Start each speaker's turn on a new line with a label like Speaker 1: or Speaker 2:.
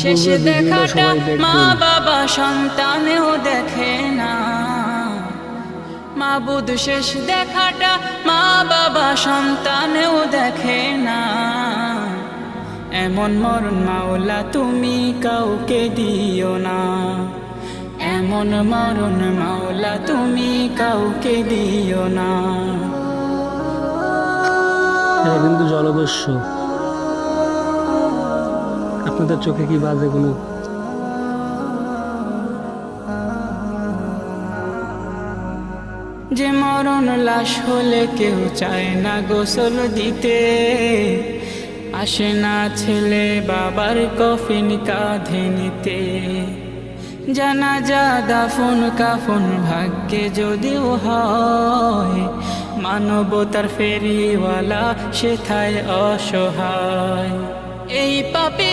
Speaker 1: শেষে দেখাটা মা বাবা সন্তানেও দেখে না। মাবুদ শেষ দেখাটা মা বাবা সন্তানেও দেখে না। এমন মরণ মাওলা তুমি কাউকে দিও না। এমন মরণ মাওলা তুমি কাউকে দিও না।
Speaker 2: এটা কিন্তু জলদস্যু। আপনাদের চোখে কি বাজে কোনো?
Speaker 1: যে মরণ লাশ হলে কেউ চায় না গোসল দিতে, আসে না ছেলে বাবার কফিন কাঁধে নিতে। জানাজা দাফন কাফন ভাগ্যে যদিও হয়, মানবতার ফেরিওয়ালা সেথায় অসহায়। এই পাপী